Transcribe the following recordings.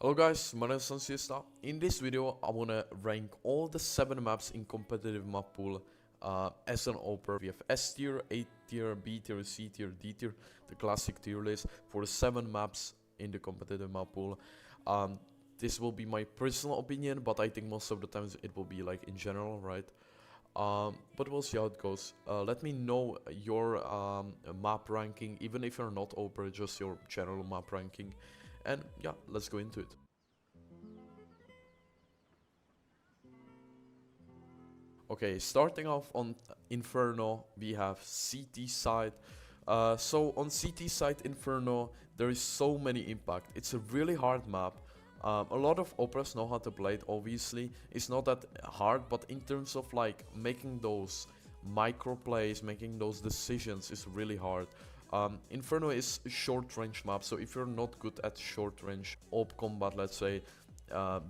Hello guys, my name is CS2. In this video, I wanna rank all the 7 maps in competitive map pool as an AWPER. We have S tier, A tier, B tier, C tier, D tier, the classic tier list for the 7 maps in the competitive map pool. This will be my personal opinion, but I think most of the times it will be like in general, right? But we'll see how it goes. Let me know your map ranking, even if you're not AWPER, just your general map ranking. And yeah, let's go into it. Okay, starting off on Inferno, we have CT side. So on CT side Inferno, there is so many impact. It's a really hard map. A lot of AWPERs know how to play it, obviously. It's not that hard, but in terms of like making those micro plays, making those decisions is really hard. Inferno is a short range map, so if you're not good at short range AWP combat, let's say,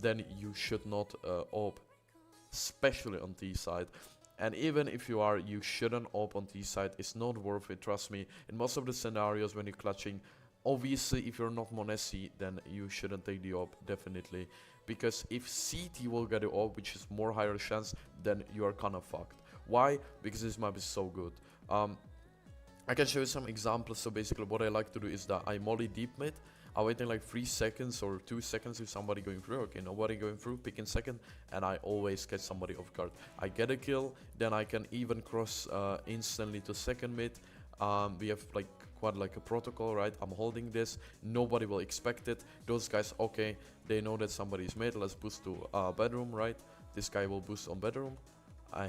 then you should not AWP, especially on T side. And even if you are, you shouldn't AWP on T side. It's not worth it, trust me. In most of the scenarios when you're clutching, obviously if you're not Monesi, then you shouldn't take the AWP, definitely. Because if CT will get the AWP, which is more higher chance, then you are kinda fucked. Why? Because this map is so good. I can show you some examples. So basically what I like to do is that I molly deep mid. I wait in like 3 seconds or 2 seconds if somebody going through. Okay, nobody going through, pick in second, and I always catch somebody off guard. I get a kill, then I can even cross instantly to second mid. We have like quite like a protocol, right? I'm holding this, nobody will expect it. Those guys, okay, they know that somebody is mid. Let's boost to bedroom, right? This guy will boost on bedroom.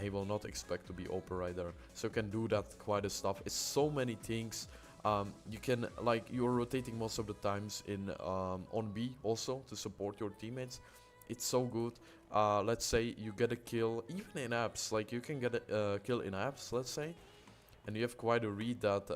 He will not expect to be AWPER right there, so you can do that quite a stuff. It's so many things. You can, like, you're rotating most of the times in on B also to support your teammates. It's so good. Let's say you get a kill even in apps, like you can get a kill in apps, let's say, and you have quite a read that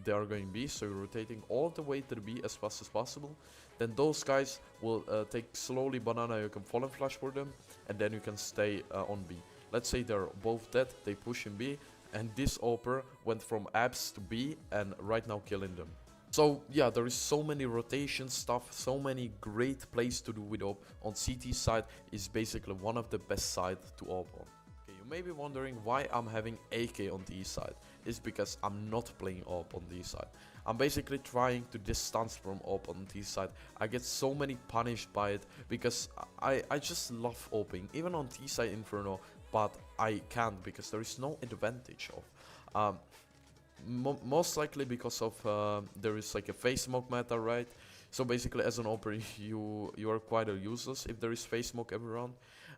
they are going B, so you're rotating all the way to the B as fast as possible. Then those guys will take slowly banana, you can fall and flash for them, and then you can stay on B. Let's say they're both dead, they push in B, and this AWPER went from apps to B and right now killing them. So yeah, there is so many rotation stuff, so many great plays to do with AWP. On CT side is basically one of the best sides to AWP on. Okay, you may be wondering why I'm having AK on the side. It's because I'm not playing AWP on the side. I'm basically trying to distance from AWP on the side. I get so many punished by it because I just love AWPing, even on T side Inferno. But I can't because there is no advantage of. Most likely because of there is like a face smoke meta, right? So basically as an AWPER you are quite useless if there is face smoke every round.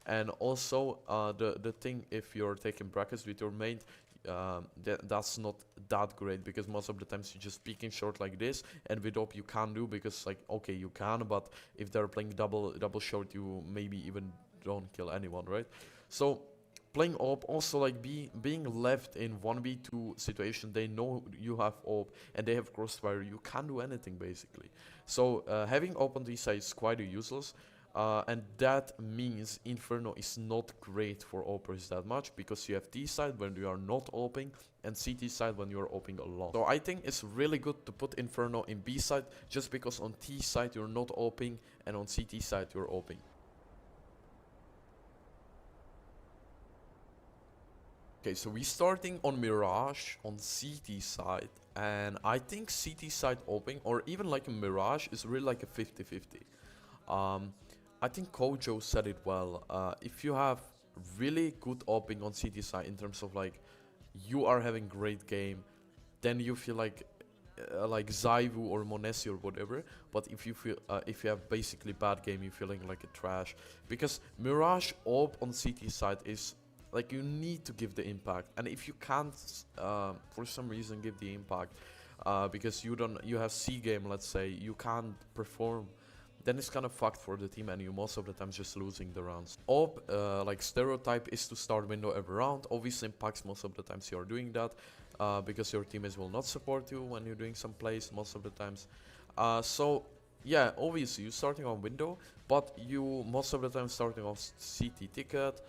And also the thing, if you're taking brackets with your main, that's not that great because most of the times you're just peeking short like this, and with AWP you can't do, because like, okay, you can, but if they're playing double short, you maybe even don't kill anyone, right? So playing AWP, also like being left in 1v2 situation, they know you have AWP and they have crossfire, you can't do anything basically. So having AWP on this side is quite useless, and that means Inferno is not great for AWPers that much, because you have T side when you are not AWPing and CT side when you are AWPing a lot. So I think it's really good to put Inferno in B side, just because on T side you're not AWPing and on CT side you're AWPing. Okay, so we're starting on Mirage on CT side, and I think CT side AWPing, or even like a Mirage, is really like a 50-50. I think Kojo said it well. If you have really good AWPing on CT side, in terms of like you are having great game, then you feel like Zaivu or Monesi or whatever. But if you feel if you have basically bad game, you're feeling like a trash, because Mirage AWP on CT side is like, you need to give the impact, and if you can't for some reason give the impact because you have C game, let's say, you can't perform, then it's kind of fucked for the team, and you most of the time just losing the rounds. AWP, like stereotype, is to start window every round. Obviously in packs most of the times you are doing that because your teammates will not support you when you're doing some plays most of the times. So yeah, obviously you're starting on window, but you most of the time starting off CT ticket.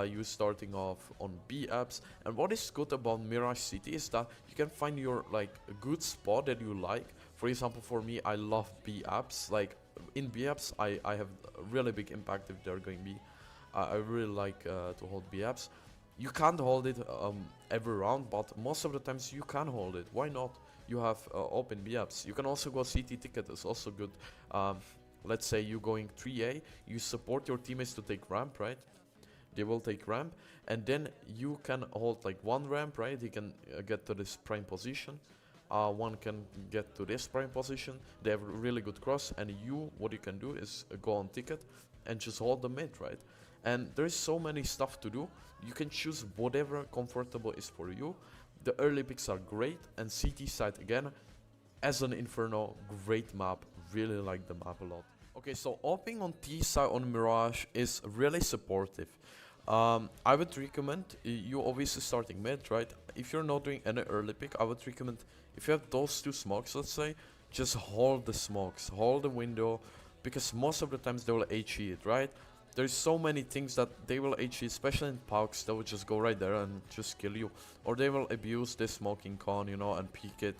You starting off on B apps. And what is good about Mirage City is that you can find your like a good spot that you like. For example, for me, I love B apps. Like in B apps, I have a really big impact if they're going B. I really like to hold B apps. You can't hold it every round, but most of the times you can hold it. Why not? You have open B apps. You can also go CT ticket. It's also good. Um, let's say you're going 3A. You support your teammates to take ramp, right? They will take ramp, and then you can hold like one ramp, right? He can get to this prime position. One can get to this prime position. They have a really good cross, and what you can do is go on ticket and just hold the mid, right? And there's so many stuff to do. You can choose whatever comfortable is for you. The early picks are great, and CT side again, as an Inferno, great map. Really like the map a lot. Okay, so opening on T side on Mirage is really supportive. I would recommend you obviously starting mid, right? If you're not doing any early pick, I would recommend if you have those two smokes, let's say, just hold the smokes, hold the window, because most of the times they will HE it, right? There's so many things that they will HE, especially in pucks, they will just go right there and just kill you. Or they will abuse this smoking con, you know, and peek it.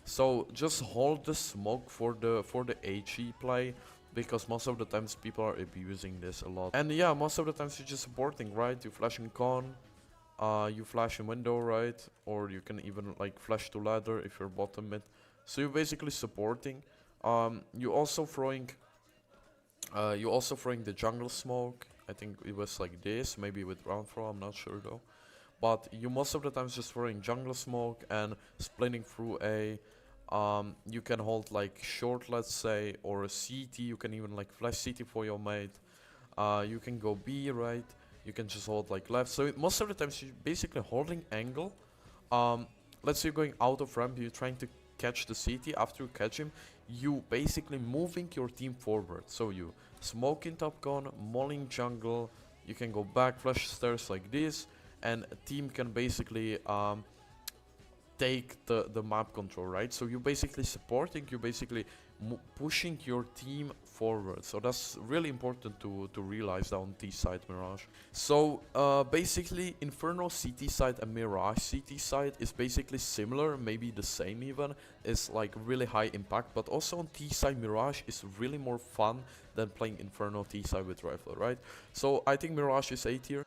So just hold the smoke for the HE play, because most of the times people are abusing this a lot. And yeah, most of the times you're just supporting, right? You flash in con, you flash in window, right? Or you can even like flash to ladder if you're bottom mid. So you're basically supporting. You also throwing the jungle smoke. I think it was like this, maybe with round throw, I'm not sure though. But you most of the times just throwing jungle smoke and splitting through A. You can hold like short, let's say, or a CT. You can even like flash CT for your mate. You can go B, right? You can just hold like left. So most of the times you're basically holding angle. Let's say you're going out of ramp, you're trying to catch the CT. After you catch him, you basically moving your team forward. So you smoke in top gun, mulling jungle. You can go back, flash stairs like this, and a team can basically take the map control, right? So you're basically supporting, you're basically pushing your team forward. So that's really important to realize that on T side Mirage. So basically Inferno CT side and Mirage CT side is basically similar, maybe the same even. It's like really high impact, but also on T side Mirage is really more fun than playing Inferno T side with rifle, right? So I think Mirage is A tier.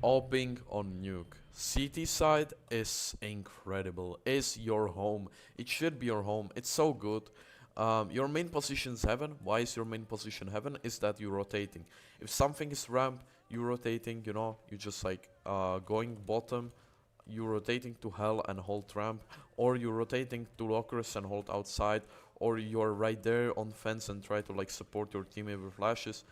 Opening on Nuke. CT side is incredible. Is your home. It should be your home. It's so good. Your main position is heaven. Why is your main position heaven? Is that you're rotating. If something is ramp, you're rotating, you know, you just like going bottom, you're rotating to hell and hold ramp, or you're rotating to lockers and hold outside, or you're right there on fence and try to like support your teammate with flashes.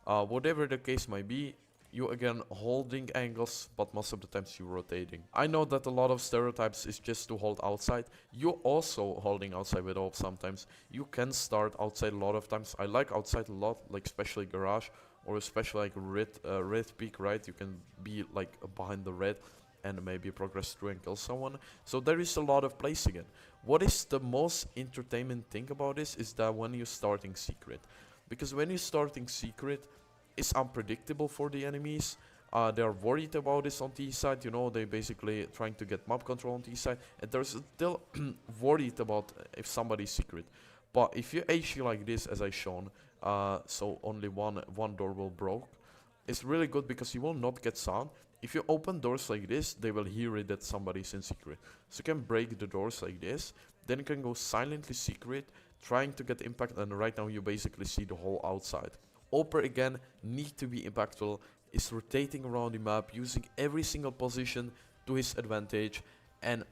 Whatever the case might be, you again holding angles, but most of the times you're rotating. I know that a lot of stereotypes is just to hold outside. You're also holding outside with AWP sometimes. You can start outside a lot of times. I like outside a lot, like especially garage, or especially like red peak, right? You can be like behind the red and maybe progress through and kill someone. So there is a lot of plays again. What is the most entertainment thing about this is that when you're starting secret. Because when you're starting secret, it's unpredictable for the enemies. They're worried about this on T side, you know, they basically trying to get map control on T side, and they're still worried about if somebody's secret. But if you HE like this, as I shown, so only one door will broke, it's really good because you will not get sound. If you open doors like this, they will hear it that somebody's in secret. So you can break the doors like this, then you can go silently secret, trying to get impact, and right now you basically see the whole outside. AWPER again need to be impactful, is rotating around the map, using every single position to his advantage, and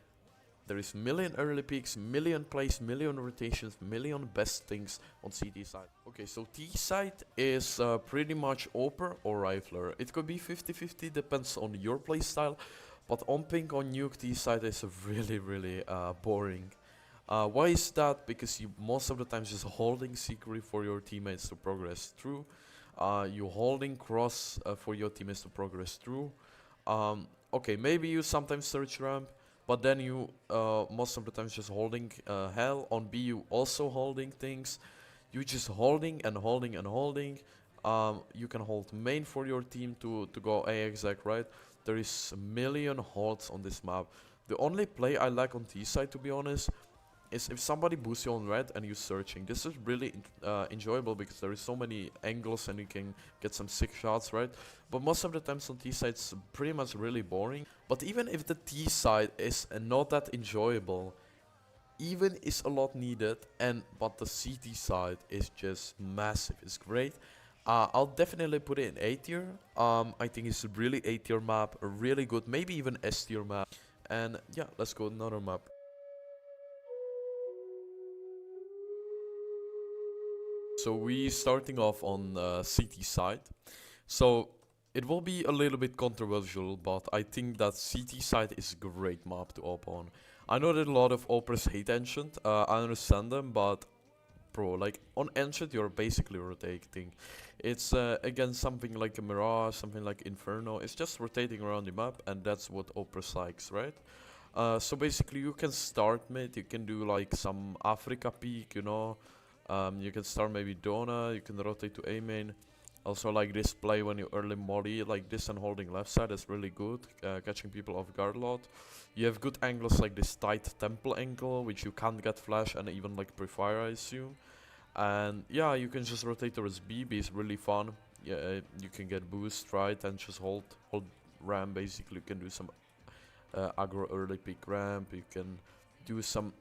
there is million early picks, million plays, million rotations, million best things on CT side. Okay, so T side is pretty much AWPER or Rifler. It could be 50-50, depends on your playstyle, but omping on Nuke T side is really boring. Why is that? Because you most of the times just holding secret for your teammates to progress through. You holding cross for your teammates to progress through. Okay, maybe you sometimes search ramp, but then you most of the times just holding hell. On B you also holding things. You just holding and holding and holding. You can hold main for your team to go A exec, right? There is a million holds on this map. The only play I like on T side, to be honest, is if somebody boosts you on red and you're searching. This is really enjoyable because there is so many angles and you can get some sick shots, right? But most of the times on T side it's pretty much really boring. But even if the T side is not that enjoyable, even is a lot needed, but the CT side is just massive. It's great. I'll definitely put it in A tier. I think it's a really A tier map, a really good, maybe even S tier map. And yeah, let's go another map. So we starting off on CT side. So it will be a little bit controversial, but I think that CT side is a great map to op on. I know that a lot of operas hate Ancient. I understand them, but bro, like on Ancient you're basically rotating. It's again something like a Mirage, something like Inferno. It's just rotating around the map, and that's what operas likes, right? So basically you can start mid, you can do like some Africa peak, you know. You can start maybe Dona, you can rotate to A main. Also like this play when you early molly like this and holding left side is really good, catching people off guard a lot. You have good angles like this tight temple angle, which you can't get flash and even like pre-fire, I assume. And yeah, you can just rotate towards B. B is really fun. Yeah, you can get boost, right, and just hold ramp. Basically, you can do some aggro early pick ramp. You can do some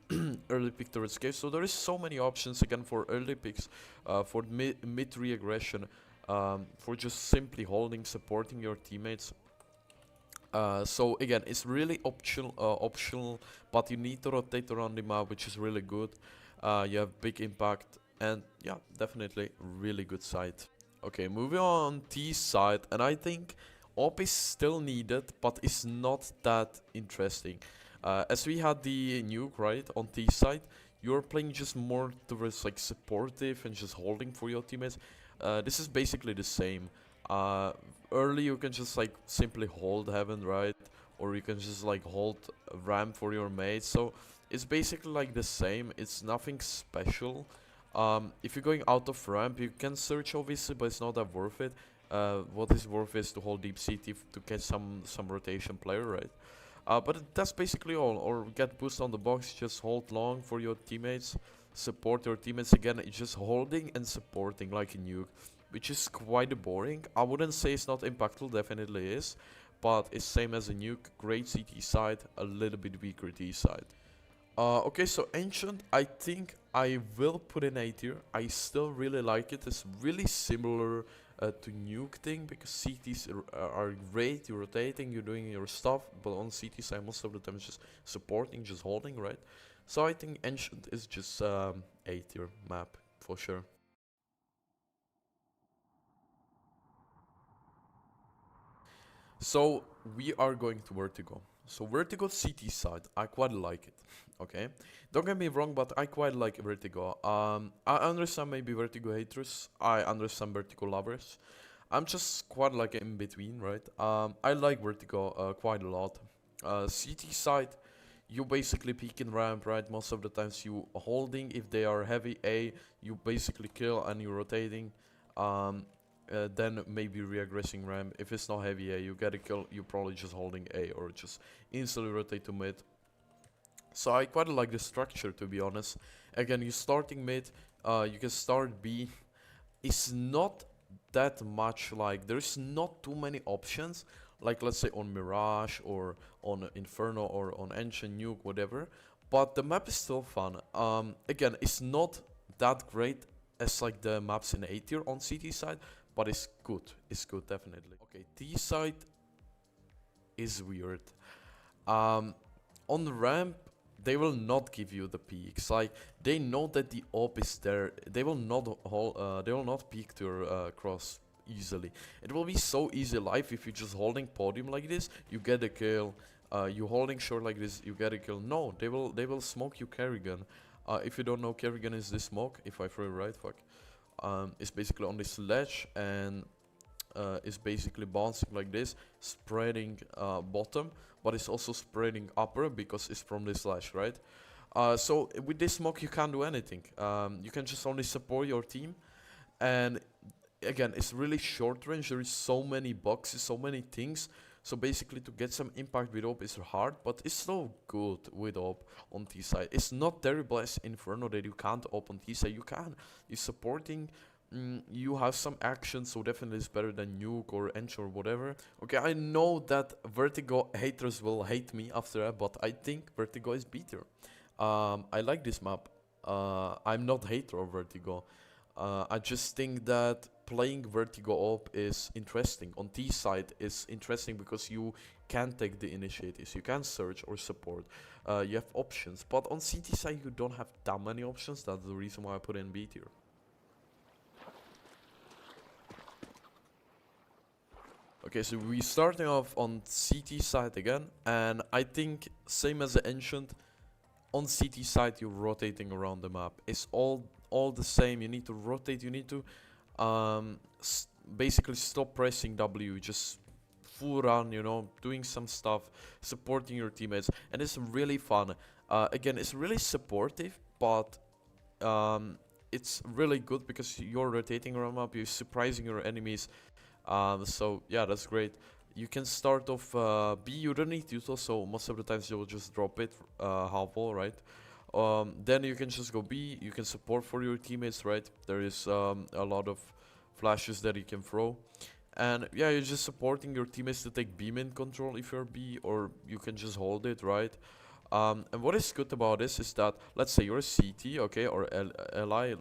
early pick towards cave. So there is so many options again for early picks, for mid re-aggression, for just simply holding, supporting your teammates. So again, it's really optional, but you need to rotate around the map, which is really good. You have big impact, and yeah, definitely really good side. Okay, moving on T side, and I think op is still needed, but it's not that interesting. As we had the nuke, right, on T side, you're playing just more towards like supportive and just holding for your teammates. This is basically the same. Early you can just like simply hold heaven, right, or you can just like hold ramp for your mates. So it's basically like the same. It's nothing special. If you're going out of ramp, you can search obviously, but it's not that worth it. What is worth is to hold deep CT to catch some rotation player, right? But that's basically all. Or get boost on the box, just hold long for your teammates, support your teammates. Again, it's just holding and supporting like a nuke, which is quite boring. I wouldn't say it's not impactful, definitely is, but it's same as a nuke. Great CT side, a little bit weaker T side. Okay, so Ancient, I think I will put in A tier. I still really like it. It's really similar to Nuke thing, because CTs are great. You're rotating, you're doing your stuff, but on CT side most of the time it's just supporting, just holding, right? So I think Ancient is just A tier map for sure. So we are going to Vertigo. So Vertigo CT side, I quite like it. Okay, don't get me wrong, but I quite like Vertigo. I understand maybe Vertigo haters. I understand Vertigo lovers. I'm just quite like in between, right? I like Vertigo quite a lot. CT side, you basically peek in ramp, right? Most of the times you holding. If they are heavy A, you basically kill and you're rotating. Then maybe re-aggressing ramp. If it's not heavy A, you get a kill, you're probably just holding A or just instantly rotate to mid. So I quite like the structure, to be honest. Again, you're starting mid, you can start B. It's not that much like, there's not too many options, like let's say on Mirage or on Inferno or on Ancient, Nuke, whatever. But the map is still fun. Again, it's not that great as like the maps in A tier on CT side, but it's good. It's good, definitely. Okay, T side is weird. On the ramp, they will not give you the peaks. Like, they know that the op is there. They will not peek to your cross easily. It will be so easy life if you're just holding podium like this, you get a kill. You holding short like this, you get a kill. No, they will smoke you Kerrigan. If you don't know, Kerrigan is this smoke. If I throw it right, fuck. It's basically on this ledge and is basically bouncing like this, spreading bottom, but it's also spreading upper because it's from this ledge, right? So with this smoke you can't do anything. You can just only support your team, and again it's really short range. There is so many boxes, so many things, So basically to get some impact with AWP is hard, but it's still good with AWP on T side. It's not terrible as Inferno that you can't AWP on T side. You can. You're supporting. You have some action, so definitely it's better than Nuke or Ench or whatever. Okay, I know that Vertigo haters will hate me after that, but I think Vertigo is better. I like this map. I'm not hater of Vertigo. I just think that playing Vertigo up is interesting. On T side is interesting because you can take the initiatives, you can search or support. You have options, but on CT side you don't have that many options. That's the reason why I put in B tier. Okay, so we starting off on CT side again, and I think same as the Ancient, on CT side you're rotating around the map. It's all the same. You need to rotate. You need to basically stop pressing W. Just full run. You know, doing some stuff, supporting your teammates, and it's really fun. Again, it's really supportive, but it's really good because you're rotating around the map. You're surprising your enemies. So yeah, that's great. You can start off B, you don't need util, so most of the times you'll just drop it half wall, right? Then you can just go B, you can support for your teammates, right? There is a lot of flashes that you can throw. And yeah, you're just supporting your teammates to take B main control if you're B, or you can just hold it, right? And what is good about this is that, let's say you're a CT, okay, or LI,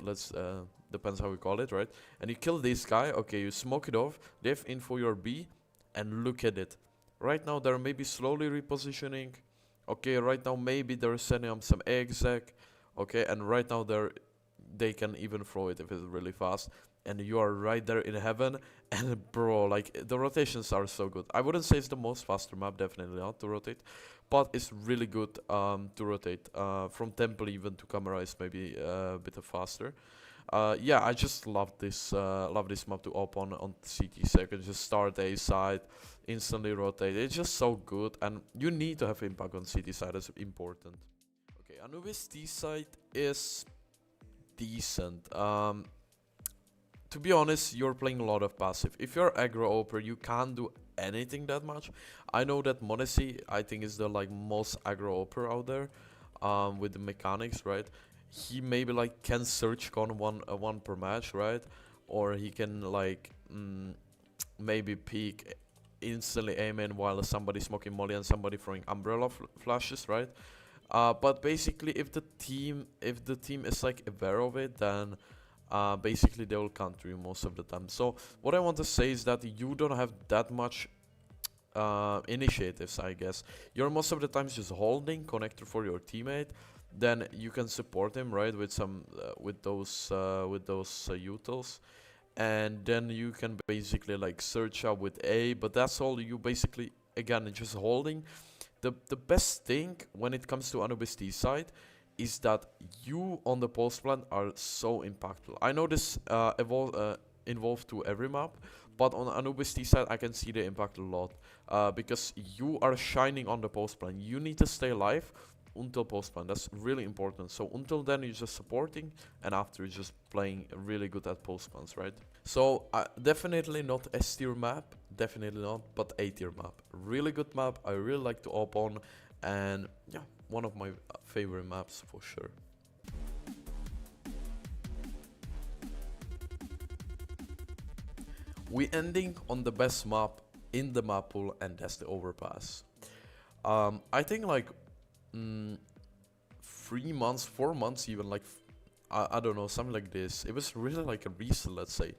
depends how we call it, right? And you kill this guy, okay, you smoke it off, they have info your B, and look at it. Right now they're maybe slowly repositioning, okay, right now maybe they're sending up some exec, okay, and right now they can even throw it if it's really fast, and you are right there in heaven, and bro, like, the rotations are so good. I wouldn't say it's the most faster map, definitely not to rotate, but it's really good to rotate. From temple even to camera is maybe a bit faster. Yeah, I just love this map to open on CT second. Just start A side, instantly rotate. It's just so good, and you need to have impact on CT side. That's important. Okay, Anubis T side is decent. To be honest, you're playing a lot of passive. If you're aggro AWPER, you can't do anything that much. I know that Modesty, I think, is the most aggro AWPER out there, with the mechanics, right? He maybe can search con one per match, right? Or he can maybe peek, instantly aim in while somebody smoking molly and somebody throwing umbrella flashes, right? But basically, if the team is aware of it, then basically they will counter you most of the time. So what I want to say is that you don't have that much initiatives, I guess. You're most of the times just holding connector for your teammate. Then you can support him, right, with some with those utils, and then you can basically search out with A. But that's all. You basically, again, just holding. The best thing when it comes to Anubis T side is that you on the post plant are so impactful. I know this involved to every map, but on Anubis T side I can see the impact a lot, because you are shining on the post plant. You need to stay alive until post plant. That's really important. So until then you're just supporting, and after you're just playing really good at post plants, right? So definitely not S tier map, definitely not, but A tier map. Really good map. I really like to open, and yeah, one of my favorite maps for sure. We ending on the best map in the map pool, and that's the Overpass. I think 3 months, 4 months even, I don't know, something like this. It was really a recent, let's say.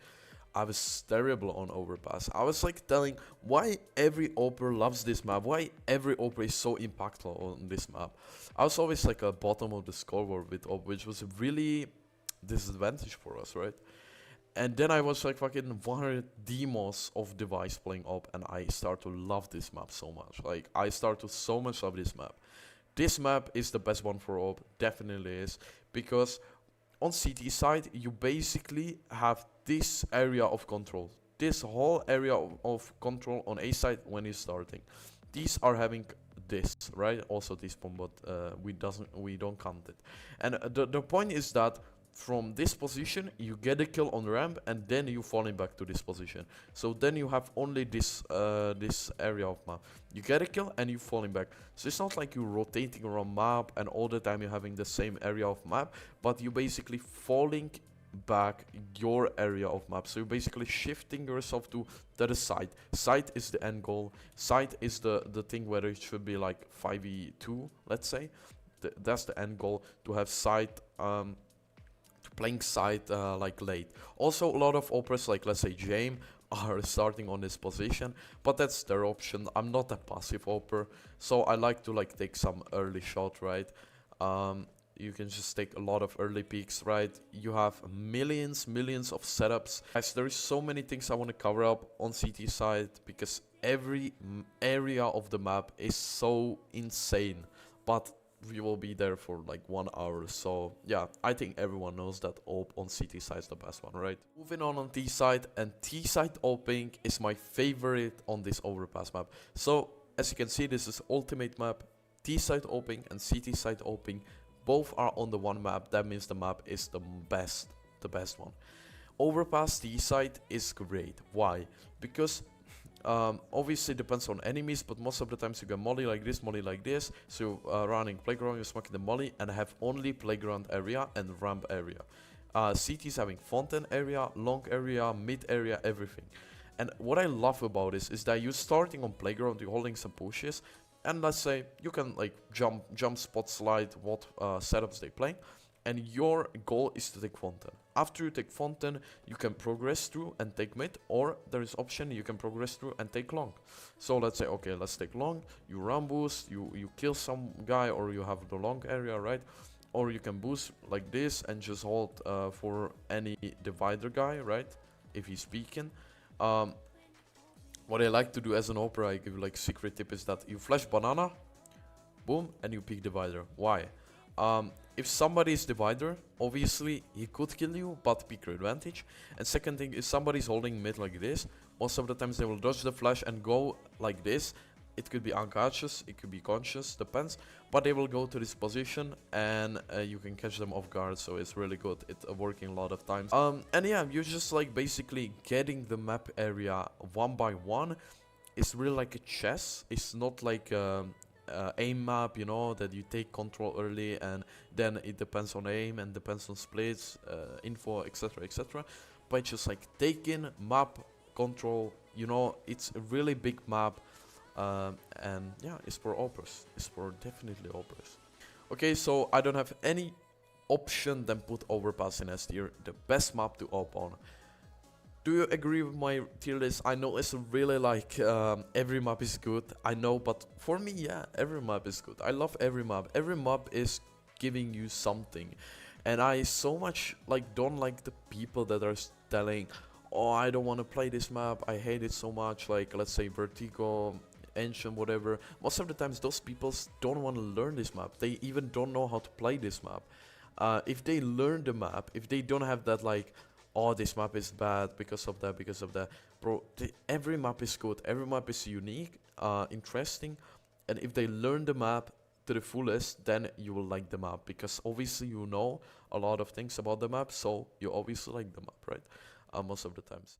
I was terrible on Overpass. I was telling why every AWPER loves this map, why every AWPER is so impactful on this map. I was always at bottom of the scoreboard with AWPER, which was a really disadvantage for us, right? And then I was fucking 100 demos of device playing AWP, and I start to love this map so much. I start to so much love this map. This map is the best one for AWP, definitely is, because on CT side you basically have this area of control, this whole area of control on A side when you're starting. These are having this, right? Also this bomb, but we don't count it. And the point is that from this position, you get a kill on the ramp, and then you falling back to this position. So then you have only this this area of map. You get a kill and you falling back. So it's not like you're rotating around map and all the time you're having the same area of map, but you basically falling back your area of map. So you're basically shifting yourself to the side. Side is the end goal. Side is the thing where it should be like 5v2, let's say. That's the end goal, to have side, playing side like late. Also, a lot of AWPERs, like let's say Jame, are starting on this position, but that's their option. I'm not a passive AWPER, so I like to like take some early shot, right? You can just take a lot of early peaks, right? You have millions of setups. Guys, there is so many things I want to cover up on CT side, because every area of the map is so insane, but we will be there for like 1 hour. So yeah, I think everyone knows that AWP on CT side is the best one, right? Moving on T side, and T side AWPing is my favorite on this Overpass map. So as you can see, this is ultimate map. T side AWPing and CT side AWPing both are on the one map. That means the map is the best one. Overpass T side is great. Why? Because obviously it depends on enemies, but most of the times you get molly like this. So running playground, you're smoking the molly and have only playground area and ramp area. CT is having fountain area, long area, mid area, everything. And what I love about this is that you're starting on playground, you're holding some pushes, and let's say you can like jump, spot, slide, what setups they play, and your goal is to take fountain. After you take fountain, you can progress through and take mid, or there is option you can progress through and take long. So let's say, okay, let's take long, you run boost, you kill some guy, or you have the long area, right? Or you can boost like this and just hold for any divider guy, right? If he's peeking. What I like to do as an AWPER, I give you like secret tip, is that you flash banana, boom, and you peek divider. Why? If somebody is divider, obviously he could kill you, but peek your advantage. And second thing, if somebody's holding mid like this, most of the times they will dodge the flash and go like this. It could be unconscious, it could be conscious, depends. But they will go to this position and you can catch them off guard, so it's really good. It's working a lot of times. And yeah, you're just like basically getting the map area one by one. It's really like a chess. It's not like aim map, you know, that you take control early and then it depends on aim and depends on splits, info, etc, etc. But it's just like taking map control, you know, it's a really big map. And yeah, it's for AWPERs. It's for definitely AWPERs. Okay, so I don't have any option than put Overpass in S tier, the best map to AWP on. Do you agree with my tier list? I know it's really like every map is good, I know, but for me, yeah, every map is good. I love every map. Every map is giving you something, and I so much like don't like the people that are telling, oh, I don't want to play this map, I hate it so much. Like let's say Vertigo, Ancient, whatever. Most of the times those people don't want to learn this map. They even don't know how to play this map. If they learn the map, if they don't have that like, oh, this map is bad because of that, bro, every map is good. Every map is unique, interesting, and if they learn the map to the fullest, then you will like the map, because obviously you know a lot of things about the map, so you obviously like the map, right? Most of the times.